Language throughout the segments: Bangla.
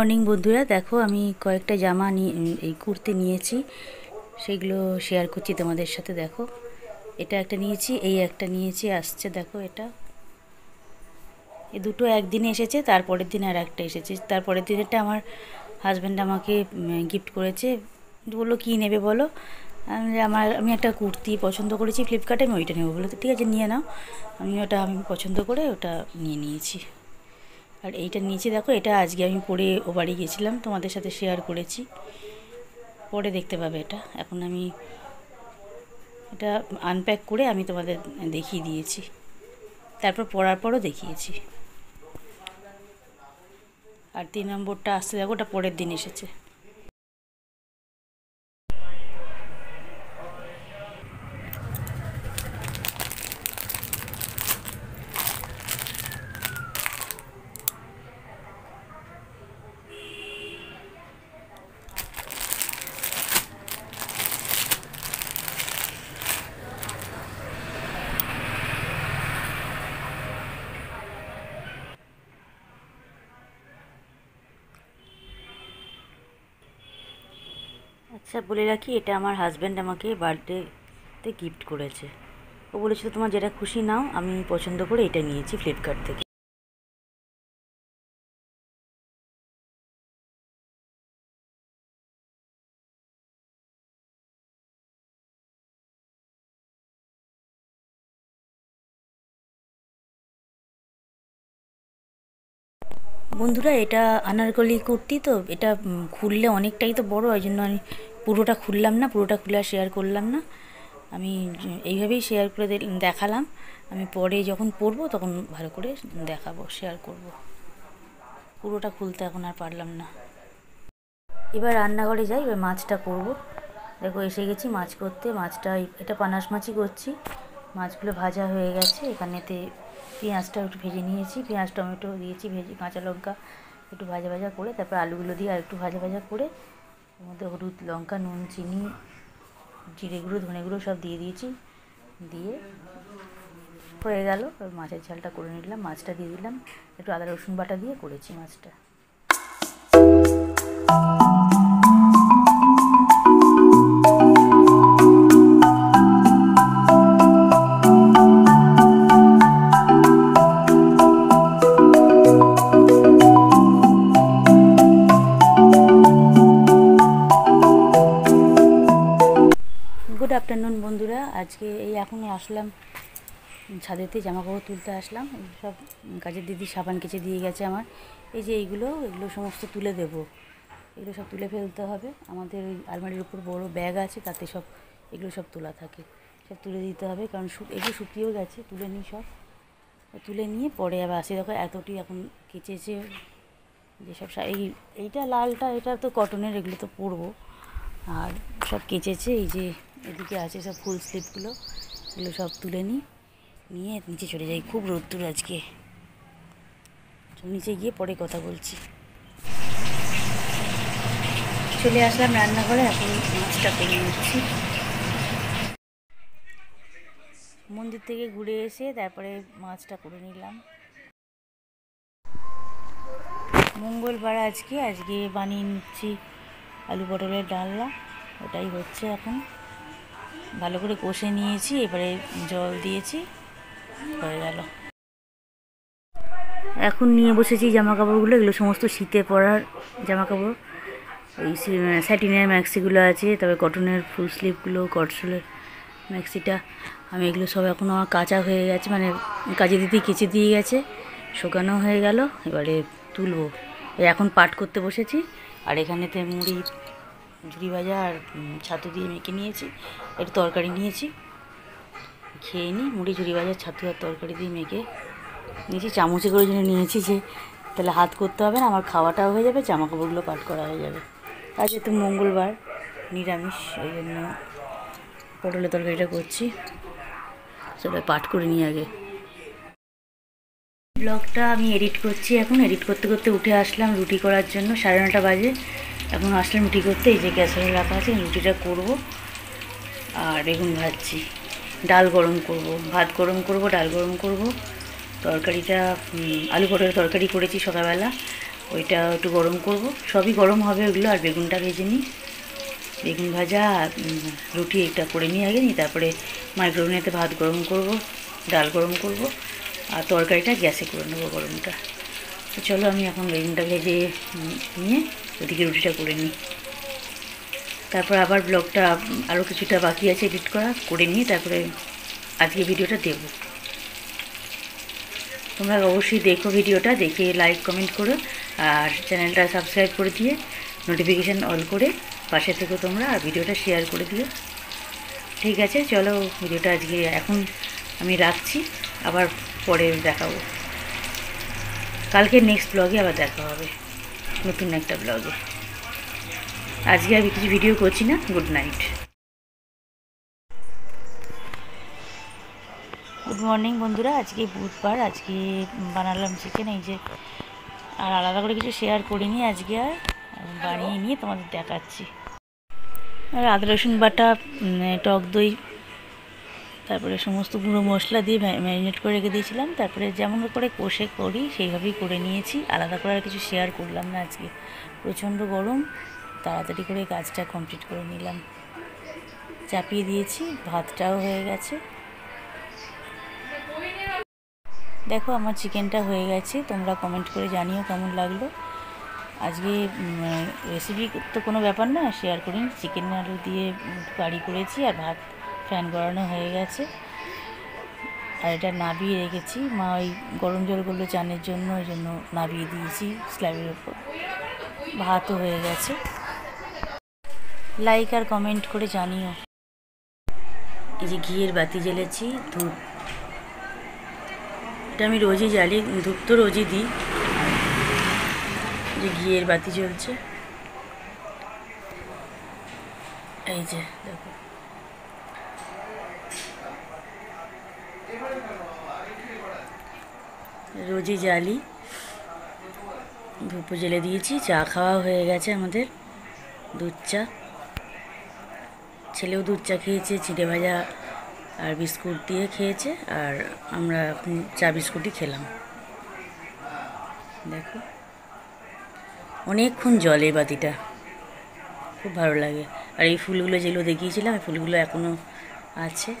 মর্নিং বন্ধুরা, দেখো আমি কয়েকটা জামা এই কুর্তি নিয়েছি, সেগুলো শেয়ার করছি তোমাদের সাথে। দেখো, এটা একটা নিয়েছি, এই একটা নিয়েছি, আসছে দেখো। এই দুটো একদিনে এসেছে, তারপরের দিন আর একটা এসেছে। তারপরের দিনেরটা আমার হাজব্যান্ড আমাকে গিফট করেছে। বললো কী নেবে বলো। আমি একটা কুর্তি পছন্দ করেছি ফ্লিপকার্টে, আমি ওইটা নেবো। বলো তো ঠিক আছে, নিয়ে নাও। আমি পছন্দ করে ওটা নিয়েছি। আর এইটা নিচে দেখো, এটা আজকে আমি পরে ও বাড়ি গেছিলাম, তোমাদের সাথে শেয়ার করেছি, পরে দেখতে পাবে এটা। এখন আমি এটা আনপ্যাক করে আমি তোমাদের দেখিয়ে দিয়েছি, তারপর পরার পরও দেখিয়েছি। আর 3 নম্বরটা আসতে দেখো, ওটা পরের দিন এসেছে। আচ্ছা, বলে রাখি, এটা আমার হাজব্যান্ড আমাকে বার্থডেতে গিফট করেছে। ও বলেছিল তোমার যেটা খুশি নাও, আমি পছন্দ করে এটা নিয়েছি ফ্লিপকার্ট থেকে। বন্ধুরা, এটা আনারকলি কুর্তি, তো এটা খুললে অনেকটাই তো বড়, ওই জন্য আমি পুরোটা খুললাম না, পুরোটা খুলে আর শেয়ার করলাম না। আমি এইভাবেই শেয়ার করে দেখালাম। আমি পরে যখন পরবো তখন ভালো করে দেখাবো, শেয়ার করব। পুরোটা খুলতে এখন আর পারলাম না। এবার রান্নাঘরে যাই, এবার মাছটা করব। দেখো, এসে গেছি মাছ করতে। মাছটা এটা পানাস মাছই করছি। মাছগুলো ভাজা হয়ে গেছে। এখানেতে পেঁয়াজটা একটু ভেজে নিয়েছি, পেঁয়াজ টমেটো দিয়েছি ভেজে, কাঁচা লঙ্কা একটু ভাজা ভাজা করে, তারপর আলুগুলো দিয়ে আর একটু ভাজা ভাজা করে, এর মধ্যে হলুদ লঙ্কা নুন চিনি জিরে গুঁড়ো ধনে গুঁড়ো সব দিয়ে দিয়েছি। দিয়ে হয়ে গেল, মাছের ঝালটা করে নিলাম, মাছটা দিয়ে দিলাম, একটু আদা রসুন বাটা দিয়ে করেছি মাছটা। গুড আফটারনুন বন্ধুরা, আজকে এখনই আসলাম ছাদেতে, জামাকাপড় তুলতে আসলাম। সব কাজের দিদি সাবান কেচে দিয়ে গেছে আমার। এই যে এগুলো সমস্ত তুলে দেব, এগুলো সব তুলে ফেলতে হবে। আমাদের ওই আলমারির উপর বড় ব্যাগ আছে, তাতে সব এগুলো সব তোলা থাকে, সব তুলে দিতে হবে, কারণ এগুলো শুকিয়েও গেছে। তুলে নিই সব, তুলে নিয়ে পরে আবার আসি। দেখো এতটি এখন কেচেছে যেসব এইটা লালটা, এটা তো কটনের, এগুলো তো পরবো। আর সব কেচেছে, এই যে এদিকে আছে সব ফুল স্লিপগুলো, এগুলো সব তুলে নিয়ে নিচে চলে যাই। খুব রোদ্দুর আজকে, নিচে গিয়ে পরে কথা বলছি। চলে আসলাম রান্নাঘরে, এখন মাছটা করে নিচ্ছি। মন্দির থেকে ঘুরে এসে তারপরে মাছটা করে নিলাম। মঙ্গলবার আজকে বানিয়ে নিচ্ছি আলু পটলের ডালনা, ওটাই হচ্ছে এখন। ভালো করে কষে নিয়েছি, এবারে জল দিয়েছি, হয়ে গেল। এখন নিয়ে বসেছি জামা কাপড়গুলো, এগুলো সমস্ত শীতে পরার জামা কাপড়। ওই স্যাটিনের ম্যাক্সিগুলো আছে, তবে কটনের ফুল স্লিভগুলো, কটসলের ম্যাক্সিটা, আমি এগুলো সব এখন আমার কাঁচা হয়ে গেছে, মানে কাজে দিতে কেচে দিয়ে গেছে, শুকানো হয়ে গেল। এবারে তুলবো। এখন পাট করতে বসেছি। আর এখানেতে মুড়ি ঝুড়ি ভাজা আর ছাতু দিয়ে মেখে নিয়েছি, একটু তরকারি নিয়েছি, খেয়ে নিই। মুড়ি ঝুড়ি ভাজা ছাতু আর তরকারি দিয়ে মেখে নিয়েছি, চামচে করে জন্য নিয়েছি, যে তাহলে হাত করতে হবে না, আমার খাওয়াটাও হয়ে যাবে, জামা কাপড়গুলো পাট করা হয়ে যাবে। আজ যেহেতু মঙ্গলবার, নিরামিষ, ওই জন্য পটলের তরকারিটা করছি। সেটা পাট করে নিই আগে। ব্লগটা আমি এডিট করছি এখন। এডিট করতে করতে উঠে আসলাম রুটি করার জন্য, 9:30 বাজে। এখন আসলাম রুটি করতে। এই যে গ্যাসে রাখা আছে, রুটিটা করব। আর বেগুন ভাজছি, ডাল গরম করব, ভাত গরম করব, ডাল গরম করব। তরকারিটা আলু পটলের তরকারি করেছি সকালবেলা, ওইটা একটু গরম করব, সবই গরম হবে ওগুলো। আর বেগুনটা ভেজে নিই, বেগুন ভাজা রুটি এটা করে নিই আগে নিই, তারপরে মাইক্রোওভেনেতে ভাত গরম করব, ডাল গরম করব, আর তরকারিটা গ্যাসে করে নেবো গরমটা। তো চলো আমি এখন বেগুনটা ভেজে নিয়ে ওদিকে রুটিটা করে নিই, তারপর আবার ব্লগটা আরও কিছুটা বাকি আছে এডিট করে নিয়ে তারপরে আজকে ভিডিওটা দেব। তোমরা অবশ্যই দেখো ভিডিওটা, দেখে লাইক কমেন্ট করো, আর চ্যানেলটা সাবস্ক্রাইব করে দিয়ে নোটিফিকেশান অল করে পাশে থেকো তোমরা, আর ভিডিওটা শেয়ার করে দিও। ঠিক আছে, চলো ভিডিওটা আজকে এখন আমি রাখছি, আবার পরে দেখাবো। কালকে নেক্সট ব্লগে আবার দেখা হবে নতুন একটা ব্লগে। আজকে আমি কিছু ভিডিও করছি না। Good night. গুড মর্নিং বন্ধুরা, আজকে বুধবার, আজকে বানালাম চিকেন, এই যে। আর আলাদা করে কিছু শেয়ার করিনি আজকে, আর বানিয়ে নিয়ে তোমাদের দেখাচ্ছি। আর আদা রসুন বাটা, টক দই, তারপরে সমস্ত গুঁড়ো মশলা দিয়ে ম্যারিনেট করে রেখে দিয়েছিলাম, তারপরে যেমন করে কষে করি সেইভাবেই করে নিয়েছি। আলাদা করে আর কিছু শেয়ার করলাম না আজকে, প্রচণ্ড গরম, তাড়াতাড়ি করে কাজটা কমপ্লিট করে নিলাম। চাপিয়ে দিয়েছি, ভাতটাও হয়ে গেছে। দেখো আমার চিকেনটা হয়ে গেছে, তোমরা কমেন্ট করে জানিও কেমন লাগলো। আজকে রেসিপি তো কোনো ব্যাপার না, শেয়ার করিনি। চিকেন আলু দিয়ে কারি করেছি, আর ভাত ফ্যান করানো হয়ে গেছে। আর এটা নাবিয়ে রেখেছি, মা ওই গরম জল করলো চানের জন্য, ওই জন্য নাবিয়ে দিয়েছি স্ল্যাবের ওপর। ভাতও হয়ে গেছে। লাইক আর কমেন্ট করে জানিও। এই যে ঘিয়ের বাতি জ্বেলেছি, ধূপ, এটা আমি রোজই জ্বালি, ধূপ তো রোজই দিই। যে ঘিয়ের বাতি জ্বলছে, এই যে দেখো। রোজই জ্বালি, ধূপ জ্বেলে দিয়েছি। চা খাওয়া হয়ে গেছে আমাদের, দুধ চা। ছেলেও দুধ চা খেয়েছে, চিড়ে ভাজা আর বিস্কুট দিয়ে খেয়েছে, আর আমরা এখন চা বিস্কুটই খেলাম। দেখো অনেকক্ষণ জলে বাতিটা, খুব ভালো লাগে। আর এই ফুলগুলো যেগুলো দেখিয়েছিলাম, এই ফুলগুলো এখনও আছে।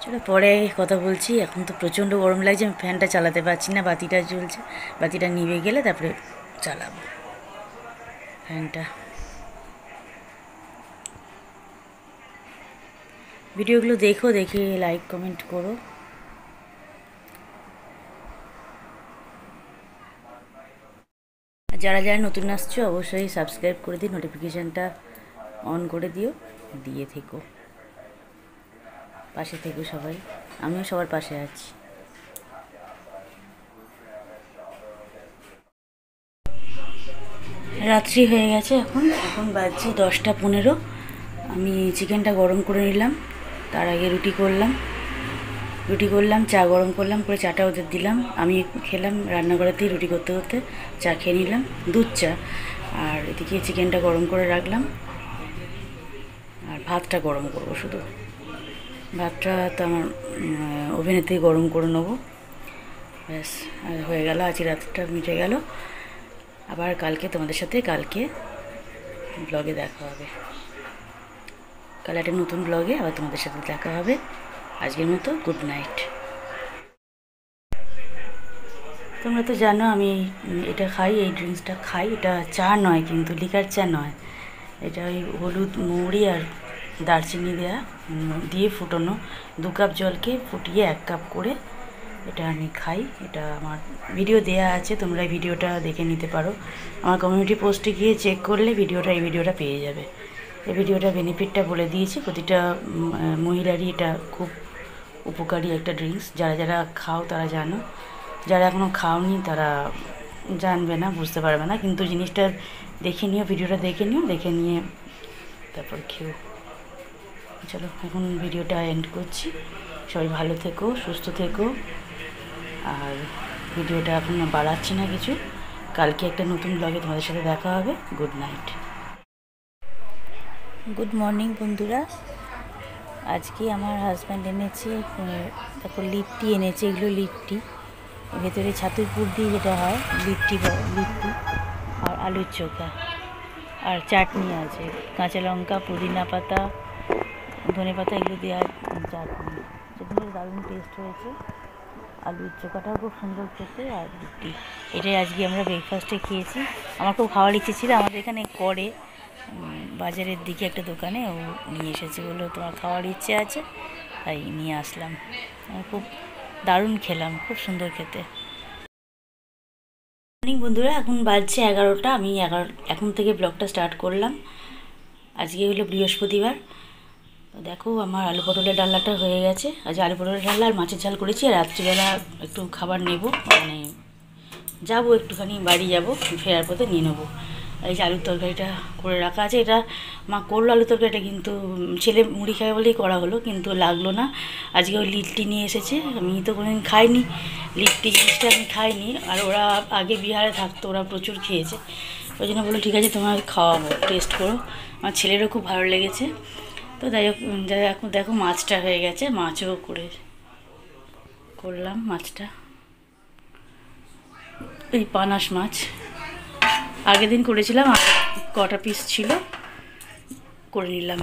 চলো পরে কথা বলছি, এখন তো প্রচণ্ড গরম লাগছে, আমি ফ্যানটা চালাতে পারছি না, বাতিটা জ্বলছে। বাতিটা নিভে গেলে তারপরে চালাবো ফ্যানটা। ভিডিওগুলো দেখো, দেখে লাইক কমেন্ট করো। যারা যারা নতুন আসছো অবশ্যই সাবস্ক্রাইব করে দিও, নোটিফিকেশানটা অন করে দিও, দিয়ে থেকো, পাশে থেকো সবাই। আমিও সবার পাশে আছি। রাত্রি হয়ে গেছে, এখন বাজছে 10টা 15। আমি চিকেনটা গরম করে নিলাম, তার আগে রুটি করলাম, চা গরম করলাম, করে চাটা ওদের দিলাম, আমি খেলাম রান্নাঘরেতেই। রুটি করতে করতে চা খেয়ে নিলাম, দুধ চা। আর এদিকে চিকেনটা গরম করে রাখলাম, আর ভাতটা গরম করবো শুধু। ভাতটা তো আমার ওভেনেতেই গরম করে নেবো, ব্যাস হয়ে গেল। আজ রাতটা মিটে গেল। আবার কালকে তোমাদের সাথে ব্লগে দেখা হবে। কাল একটা নতুন ব্লগে আবার তোমাদের সাথে দেখা হবে। আজকের মতো গুড নাইট। তোমরা তো জানো আমি এটা খাই, এই ড্রিঙ্কসটা খাই। এটা চা নয় কিন্তু, লিকার চা নয়, এটা ওই হলুদ, মৌরি আর দারচিনি দিয়ে ফুটানো 2 কাপ জলকে ফুটিয়ে 1 কাপ করে এটা আমি খাই। এটা আমার ভিডিও দেয়া আছে, তোমরা এই ভিডিওটা দেখে নিতে পারো। আমার কমিউনিটি পোস্টে গিয়ে চেক করলে এই ভিডিওটা পেয়ে যাবে। এই ভিডিওটা বেনিফিটটা বলে দিয়েছি। প্রতিটা মহিলারই এটা খুব উপকারী একটা ড্রিঙ্কস। যারা যারা খাও তারা জানো, যারা এখনও খাওনি তারা জানবে না, বুঝতে পারবে না, কিন্তু জিনিসটা দেখে নিও, ভিডিওটা দেখে নিয়ে তারপর খেও। চলো এখন ভিডিওটা এন্ড করছি। সবাই ভালো থেকো, সুস্থ থেকো। আর ভিডিওটা এখন বাড়াচ্ছি না কিছু। কালকে একটা নতুন ব্লগে তোমাদের সাথে দেখা হবে। Good night. গুড মর্নিং বন্ধুরা, আজকে আমার হাজব্যান্ড এনেছে, দেখো লিট্টি এনেছে। এগুলো লিট্টি, ভেতরে ছাতুর পুর দিয়ে যেটা হয় লিট্টি আর আলুর চোখা আর চাটনি আছে, কাঁচা লঙ্কা, পুদিনা পাতা, ধনে পাতা এগুলো দেওয়া চাটনি, চাটনিটা দারুণ টেস্ট হয়েছে। আলুর চোখাটাও খুব সুন্দর খেতে আর লিট্টি, এটাই আজকে আমরা ব্রেকফাস্টে খেয়েছি। আমার খুব খাওয়ার ইচ্ছে ছিল, আমাদের এখানে করে বাজারের দিকে একটা দোকানে ও নিয়ে এসেছে, বললো তোমার খাওয়ার ইচ্ছে আছে তাই নিয়ে আসলাম। খুব দারুণ খেলাম, খুব সুন্দর খেতে। মর্নিং বন্ধুরা, এখন বাজছে 11টা, আমি এখন থেকে ব্লগটা স্টার্ট করলাম। আজকে হলো বৃহস্পতিবার। তো দেখো আমার আলু পটলের ডালনাটা হয়ে গেছে। আজ আলু পটলের ডালনা আর মাছের ঝাল করেছি, আর রাত্রিবেলা একটু খাবার নেব, মানে যাবো একটুখানি বাড়ি যাব, ফেরার পথে নিয়ে নেবো। এই যে আলুর তরকারিটা করে রাখা আছে, এটা মা করলো আলুর তরকারিটা, কিন্তু ছেলে মুড়ি খায় বলেই করা হলো, কিন্তু লাগলো না। আজকে ওই লিট্টি নিয়ে এসেছে, আমি তো কোনোদিন খাইনি লিট্টি জিনিসটা, আমি খাইনি। আর ওরা আগে বিহারে থাকতো, ওরা প্রচুর খেয়েছে, ওই জন্য বললো ঠিক আছে তোমার খাওয়াবো, টেস্ট করো। আমার ছেলেরও খুব ভালো লেগেছে। তো যাই হোক, এখন দেখো মাছটা হয়ে গেছে, মাছও করলাম মাছটা, এই পানাস মাছ আগের দিন করেছিলাম, কটা পিস ছিল, করে নিলাম।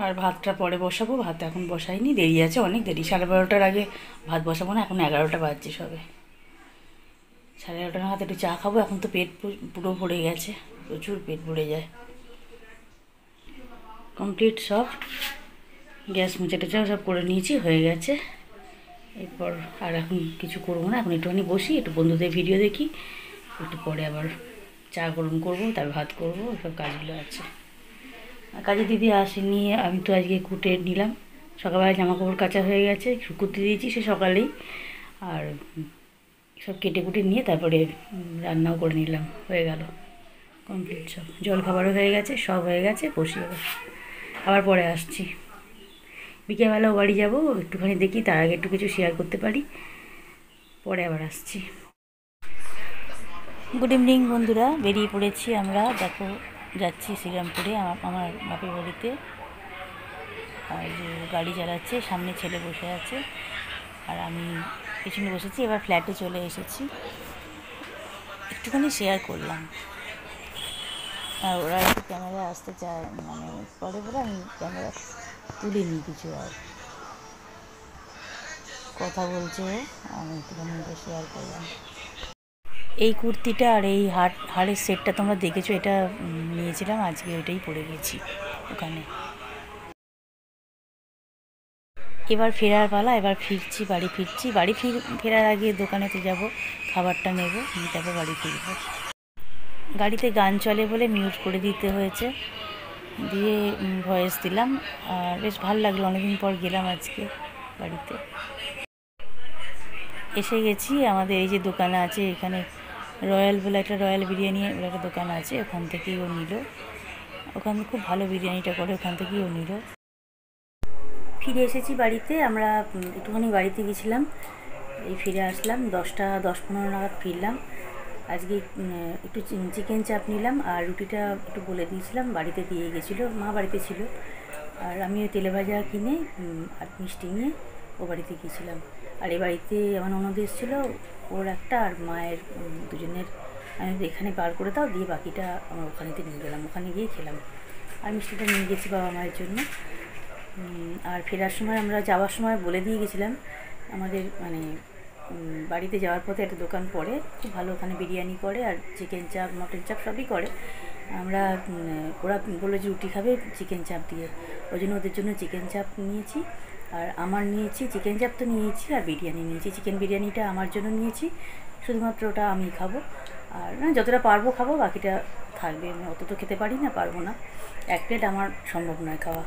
আর ভাতটা পরে বসাবো, ভাত এখন বসাইনি, দেরি আছে, অনেক দেরি, 12:30টার আগে ভাত বসাবো না, এখন 11টা বাজছে সবে। 11:30 নাগাদ একটু চা খাবো, এখন তো পেট পুরো ভরে গেছে, প্রচুর পেট ভরে যায়। কমপ্লিট সব, গ্যাস মুছে টেছাও সব করে নিয়েছি, হয়ে গেছে। এরপর আর এখন কিছু করবো না, এখন একটুখানি বসি, একটু বন্ধুদের ভিডিও দেখি, একটু পরে আবার চা গরম করবো, তার ভাত করবো, সব কাজগুলো আছে। কাজে দিদি আসেনি, আমি তো আজকে কুটে নিলাম, সকালবেলা জামা কাপড় কাচা হয়ে গেছে, কুর্তি দিয়েছি সে সকালেই, আর সব কেটে কুটে নিয়ে তারপরে রান্নাও করে নিলাম, হয়ে গেল কমপ্লিট সব। জল খাবারও হয়ে গেছে, সব হয়ে গেছে, বসি আবার পরে আসছি। বিকেলবেলাও বাড়ি যাব, একটুখানি দেখি, তার আগে একটু কিছু শেয়ার করতে পারি, পরে আবার আসছি। গুড ইভিনিং বন্ধুরা, বেরিয়ে পড়েছি আমরা, দেখো যাচ্ছি শ্রীরামপুরে আমার বাপের বাড়িতে। আর যে গাড়ি চালাচ্ছে, সামনে ছেলে বসে আছে আর আমি পেছনে বসেছি। এবার ফ্ল্যাটে চলে এসেছি, একটুখানি শেয়ার করলাম। আর ওরা একটু ক্যামেরা আসতে চায়, মানে পরে বলে আমি ক্যামেরা তুলিনি কিছু, আর কথা বলছে, আমি একটুখানি শেয়ার করলাম। এই কুর্তিটা আর এই হাড়ের সেটটা তোমরা দেখেছো, এটা নিয়েছিলাম, আজকে ওইটাই পরে গেছি ওখানে। এবার ফেরার পালা, এবার ফিরছি, বাড়ি ফেরার আগে দোকানেতে যাব, খাবারটা নেব, তারপর বাড়ি ফিরব। গাড়িতে গান চলে বলে মিউট করে দিতে হয়েছে, দিয়ে ভয়েস দিলাম। আর বেশ ভালো লাগলো, অনেকদিন পর গেলাম আজকে বাড়িতে। এসে গেছি, আমাদের এই যে দোকানে আছে এখানে রয়্যাল বলে একটা, রয়্যাল বিরিয়ানি বলে একটা দোকান আছে, ওখান থেকেই ও নিল, ওখানে খুব ভালো বিরিয়ানিটা করে, ওখান থেকেই ও নিল। ফিরে এসেছি বাড়িতে, আমরা একটুখানি বাড়িতে গেছিলাম, এই ফিরে আসলাম 10:15 নাগাদ ফিরলাম। আজকে একটু চিকেন চাপ নিলাম, আর রুটিটা একটু বলে দিয়েছিলাম, বাড়িতে দিয়ে গেছিলো, মা বাড়িতে ছিল, আর আমি ওই তেলে ভাজা কিনে আর মিষ্টি নিয়ে ও বাড়িতে গিয়েছিলাম। আর এই বাড়িতে আমার ননদ এসেছিলো, ওর একটা আর মায়ের দুজনের আমি এখানে বার করে দাও, দিয়ে বাকিটা আমার ওখানেতে নিয়ে গেলাম, ওখানে গিয়ে খেলাম। আর মিষ্টিটা নিয়ে গেছি বাবা মায়ের জন্য। আর ফেরার সময় আমরা যাওয়ার সময় বলে দিয়ে গেছিলাম, আমাদের মানে বাড়িতে যাওয়ার পথে একটা দোকান পড়ে, খুব ভালো, ওখানে বিরিয়ানি করে আর চিকেন চাপ, মটন চাপ সবই করে। আমরা ওরা বললো যে রুটি খাবে চিকেন চাপ দিয়ে, ওই জন্য ওদের জন্য চিকেন চাপ নিয়েছি, আর আমার নিয়েছি চিকেন চাপ তো নিয়েছি, আর বিরিয়ানি নিয়েছি। চিকেন বিরিয়ানিটা আমার জন্য নিয়েছি, শুধুমাত্র ওটা আমি খাবো, আর যতটা পারবো খাবো, বাকিটা থাকবে, আমি অত তো খেতে পারি না, পারবো না, 1 প্লেট আমার সম্ভব নয় খাওয়া।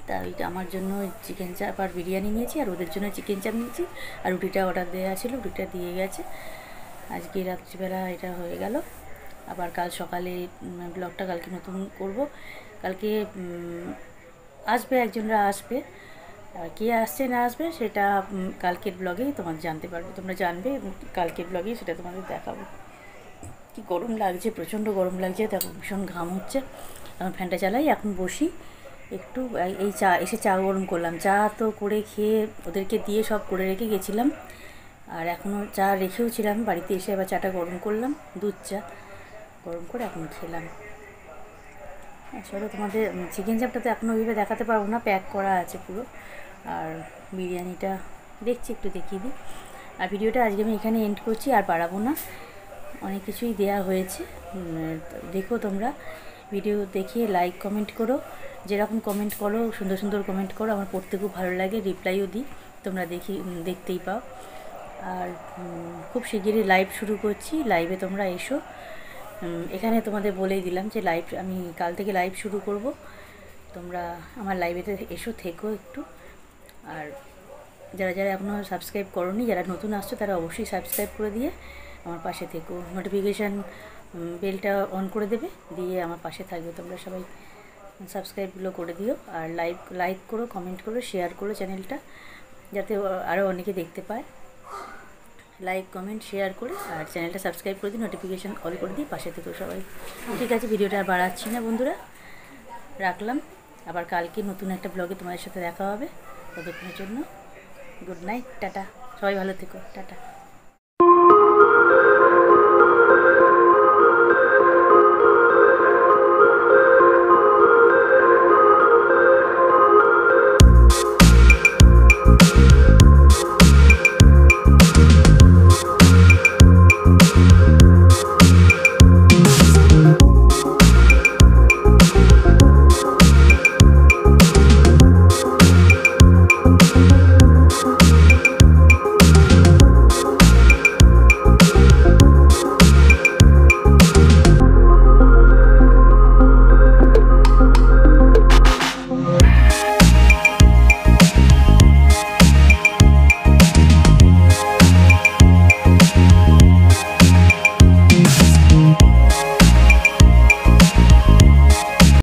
তা ওইটা আমার জন্য চিকেন চাপ আর বিরিয়ানি নিয়েছি, আর ওদের জন্য চিকেন চাপ নিয়েছি, আর রুটিটা অর্ডার দেওয়া ছিল, রুটিটা দিয়ে গেছে। আজকে রাত্রিবেলা এটা হয়ে গেল, আবার কাল সকালে ব্লগটা কালকে নতুন করব। কালকে আসবে, একজনরা আসবে, আর কে আসছে না আসবে সেটা কালকের ব্লগেই তোমাদের জানতে পারবে, তোমরা জানবে কালকের ব্লগেই সেটা তোমাদের দেখাবো। কি গরম লাগছে, প্রচণ্ড গরম লাগছে, দেখো ভীষণ ঘাম হচ্ছে, এখন ফ্যানটা চালাই, এখন বসি একটু। এই চা এসে চা গরম করলাম, চা তো করে খেয়ে ওদেরকে দিয়ে সব করে রেখে গেছিলাম, আর এখনও চা রেখেও ছিলাম, বাড়িতে এসে আবার চাটা গরম করলাম, দুধ চা গরম করে এখন খেলাম। আসলে তোমাদের চিকেন চাপটা তো এখনও ওইভাবে দেখাতে পারবো না, প্যাক করা আছে পুরো। আর বিরিয়ানিটা দেখছি, একটু দেখিয়ে দিই। আর ভিডিওটা আজকে আমি এখানে এন্ড করছি, আর বাড়াবো না, অনেক কিছুই দেয়া হয়েছে। দেখো তোমরা ভিডিও দেখে লাইক কমেন্ট করো, যেরকম কমেন্ট করো সুন্দর সুন্দর কমেন্ট করো, আমার পড়তে খুব ভালো লাগে, রিপ্লাইও দিই, তোমরা দেখতেই পাও। আর খুব শিগগিরই লাইভ শুরু করছি, লাইভে তোমরা এসো। এখানে তোমাদের বলেই দিলাম যে লাইভ আমি কাল থেকে লাইভ শুরু করব, তোমরা আমার লাইভেতে এসো, থেকো একটু। আর যারা যারা এখনও সাবস্ক্রাইব করোনি, যারা নতুন আসছো তারা অবশ্যই সাবস্ক্রাইব করে দিয়ে আমার পাশে থেকো, নোটিফিকেশান বেলটা অন করে দেবে, দিয়ে আমার পাশে থাকবে। তোমরা সবাই সাবস্ক্রাইবগুলো করে দিও, আর লাইক করো, কমেন্ট করো, শেয়ার করো চ্যানেলটা, যাতে আরও অনেকে দেখতে পায়। লাইক কমেন্ট শেয়ার করে আর চ্যানেলটা সাবস্ক্রাইব করে দিই, নোটিফিকেশান অল করে দিই, পাশে থেকো সবাই। ঠিক আছে, ভিডিওটা আর বাড়াচ্ছি না বন্ধুরা, রাখলাম। আবার কালকে নতুন একটা ব্লগে তোমাদের সাথে দেখা হবে, ততক্ষণের জন্য গুড নাইট, টাটা, সবাই ভালো থেকো, টাটা।